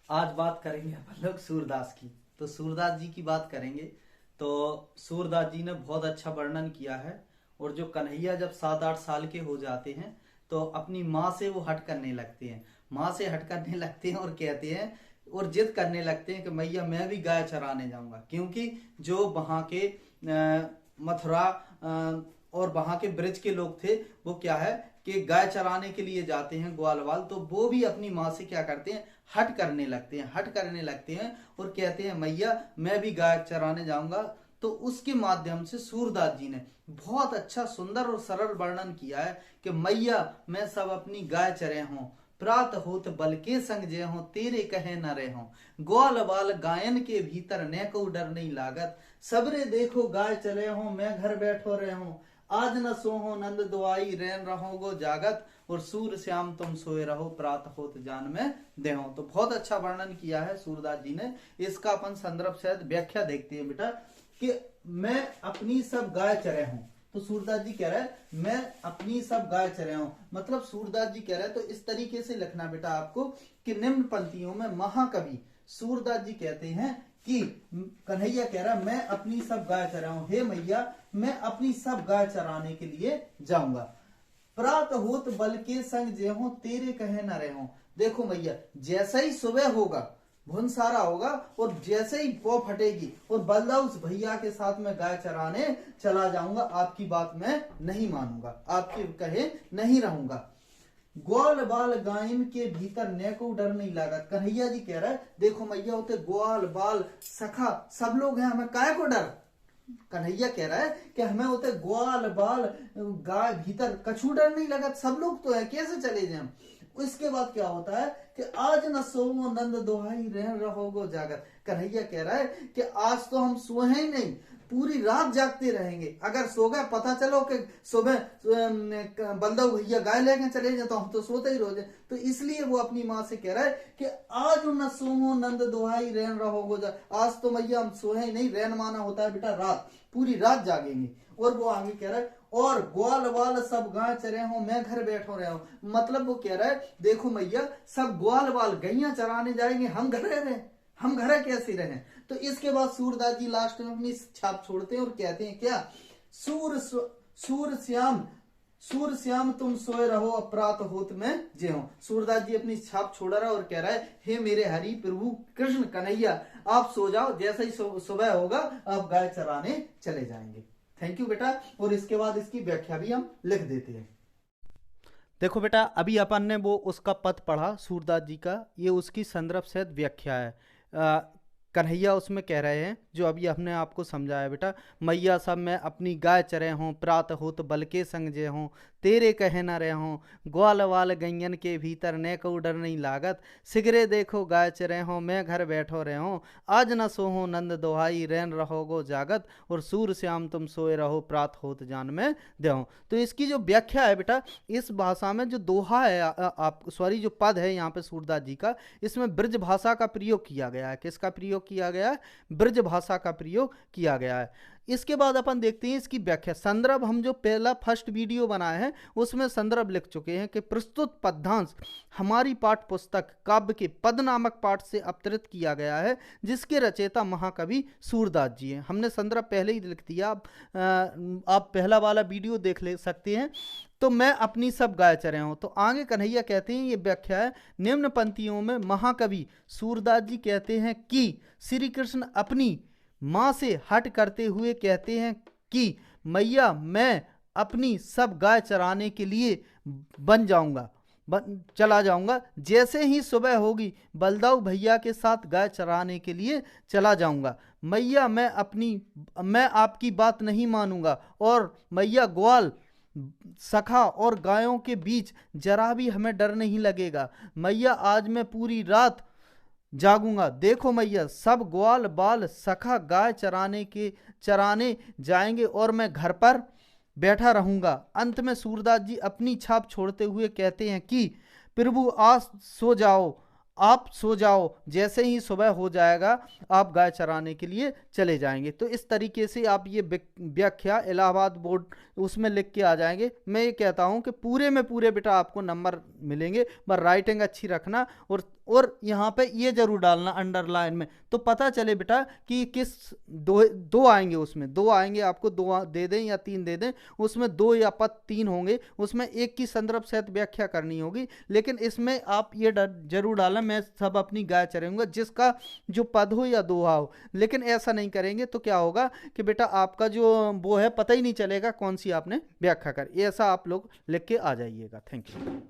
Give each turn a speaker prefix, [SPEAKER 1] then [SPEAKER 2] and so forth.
[SPEAKER 1] आज बात करेंगे अपन लोग सूरदास की। तो सूरदास जी की बात करेंगे। तो सूरदास जी ने बहुत अच्छा वर्णन किया है। और जो कन्हैया जब 7-8 साल के हो जाते हैं तो अपनी माँ से वो हट करने लगते हैं। माँ से हट करने लगते हैं और कहते हैं और जिद करने लगते हैं कि मैया मैं भी गाय चराने जाऊंगा। क्योंकि जो वहाँ के मथुरा और वहाँ के ब्रज के लोग थे, वो क्या है कि गाय चराने के लिए जाते हैं ग्वाल वाल, तो वो भी अपनी माँ से क्या करते हैं, हट करने लगते हैं और कहते हैं मैया मैं भी गाय चराने जाऊंगा। तो उसके माध्यम से सूरदास जी ने बहुत अच्छा सुंदर और सरल वर्णन किया है कि मैया मैं सब अपनी गाय चरे हूं, प्रात होत बल के संग जय हो, तेरे कहे न रहे हो, ग्वाल बाल गायन के भीतर न को डर नहीं लागत, सबरे देखो गाय चले हो, मैं घर बैठो रहे हूं, आज न सोहो नंद दुआई रैन रहोगो जागत, और सूर श्याम तुम सोए रहो, प्रात होत जान में देहो। तो बहुत अच्छा वर्णन किया है सूरदास जी ने। इसका अपन संदर्भ शायद व्याख्या देखते हैं बेटा कि मैं अपनी सब गाय चरे हूं। तो सूरदास जी कह रहा है मैं अपनी सब गाय चरे हूं, मतलब सूरदास जी कह रहे हैं तो इस तरीके से लिखना बेटा आपको कि निम्न पंक्तियों में महाकवि सूरदास जी कहते हैं कि कन्हैया कह रहा है मैं अपनी सब गाय चरा हूं, हे मैया मैं अपनी सब गाय चराने के लिए जाऊंगा, प्रात होत बल के संग जे हो, तेरे कहे न रहे हो। देखो मैया जैसा ही सुबह होगा, भुनसारा होगा और जैसे ही पौ फटेगी और बलदा उस भैया के साथ में गाय चराने चला जाऊंगा, आपकी बात मैं नहीं मानूंगा, आपके कहे नहीं रहूंगा, ग्वाल बाल गायन के भीतर ने को डर नहीं लगा। कन्हैया जी कह रहा है देखो मैया होते ग्वाल बाल सखा सब लोग हैं, हमें काय को डर। कन्हैया कह रहा है कि हमें होते ग्वाल बाल गाय भीतर कछू डर नहीं लगा, सब लोग तो है, कैसे चले जाए। इसके बाद क्या होता है कि आज न सोओ नंद दुहाई रह रहोगो जागत। कन्हैया कह रहा है कि आज तो हम सोए ही नहीं, पूरी रात जागते रहेंगे। अगर सो गए पता चलो कि सुबह बलदेव भैया गाय लेके चले जाए तो हम तो सोते ही रह जाए। तो इसलिए वो अपनी माँ से कह रहा है कि आज न सोओ नंद दुहाई रैन रहोगो जा, आज तो मैया हम सोए ही नहीं, रैन माना होता है बेटा रात, पूरी रात जागेंगे। और वो आगे कह रहा है और ग्वाल वाल सब गाय चरे हो, मैं घर बैठो रहे हो। मतलब वो कह रहा है देखो मैया सब ग्वाल वाल गैया चराने जाएंगे, हम घर रहे, हम घर कैसे रहे। तो इसके बाद सूरदास जी लास्ट में अपनी छाप छोड़ते हैं और कहते हैं क्या, सूर श्याम तुम सोए रहो, अपरात होत में जे हो। सूरदास जी अपनी छाप छोड़ रहा है और कह रहा है हे मेरे हरि प्रभु कृष्ण कन्हैया आप सो जाओ, जैसे ही सुबह होगा आप गाय चराने चले जाएंगे। थैंक यू बेटा। और इसके बाद इसकी व्याख्या भी हम लिख देते हैं। देखो बेटा अभी अपन ने वो उसका पद पढ़ा सूरदास जी का, ये उसकी संदर्भ सहित व्याख्या है। कन्हैया उसमें कह रहे हैं जो अभी हमने आपको समझाया बेटा, मैया सब मैं अपनी गाय चरे हों, प्रात हो तो बल के संग जे हों, तेरे कहे न रहे हों, ग्वाल वाल गैयन के भीतर ने को डर नहीं लागत, सिगरे देखो गाय चरे हों, मैं घर बैठो रहे हों, आज न सोहो नंद दोहाई रैन रहोगो जागत, और सूर श्याम तुम सोए रहो, प्रात होत जान में देहो। तो इसकी जो व्याख्या है बेटा, इस भाषा में जो दोहा है आप सॉरी जो पद है यहाँ पे सूरदास जी का, इसमें ब्रज भाषा का प्रयोग किया गया है। किसका प्रयोग किया गया है, ब्रज भाषा का प्रयोग किया गया है। इसके बाद अपन देखते हैं इसकी व्याख्या। संदर्भ हम जो पहला फर्स्ट वीडियो बनाए हैं उसमें संदर्भ लिख चुके हैं कि प्रस्तुत पद्यांश हमारी पाठ पुस्तक काव्य के पद नामक पाठ से अवतरित किया गया है, जिसके रचयिता महाकवि सूरदास जी हैं। हमने संदर्भ पहले ही लिख दिया, आप पहला वाला वीडियो देख ले सकते हैं। तो मैं अपनी सब गाय चरे हूं। तो आगे कन्हैया कहते हैं ये व्याख्या है, निम्न पंक्तियों में महाकवि सूरदास जी कहते हैं कि श्री कृष्ण अपनी माँ से हट करते हुए कहते हैं कि मैया मैं अपनी सब गाय चराने के लिए चला जाऊंगा, जैसे ही सुबह होगी बलदाऊ भैया के साथ गाय चराने के लिए चला जाऊंगा, मैया मैं आपकी बात नहीं मानूंगा, और मैया ग्वाल सखा और गायों के बीच जरा भी हमें डर नहीं लगेगा, मैया आज मैं पूरी रात जागूंगा। देखो मैया सब ग्वाल बाल सखा गाय चराने जाएंगे और मैं घर पर बैठा रहूंगा। अंत में सूरदास जी अपनी छाप छोड़ते हुए कहते हैं कि प्रभु आप सो जाओ, जैसे ही सुबह हो जाएगा आप गाय चराने के लिए चले जाएंगे। तो इस तरीके से आप ये व्याख्या इलाहाबाद बोर्ड उसमें लिख के आ जाएंगे। मैं ये कहता हूँ कि पूरे में पूरे बेटा आपको नंबर मिलेंगे, पर राइटिंग अच्छी रखना और और यहाँ पे ये जरूर डालना अंडरलाइन में, तो पता चले बेटा कि किस दो आएंगे, उसमें दो आएंगे, आपको दो दे दें या तीन दे दें, उसमें दो या पद तीन होंगे, उसमें एक की संदर्भ सहित व्याख्या करनी होगी। लेकिन इसमें आप ये जरूर डालना, मैं सब अपनी गाय चरूंगा, जिसका जो पद हो या दोहा हो। लेकिन ऐसा नहीं करेंगे तो क्या होगा कि बेटा आपका जो वो है पता ही नहीं चलेगा कौन सी आपने व्याख्या कर। ऐसा आप लोग लिख के आ जाइएगा। Thank you.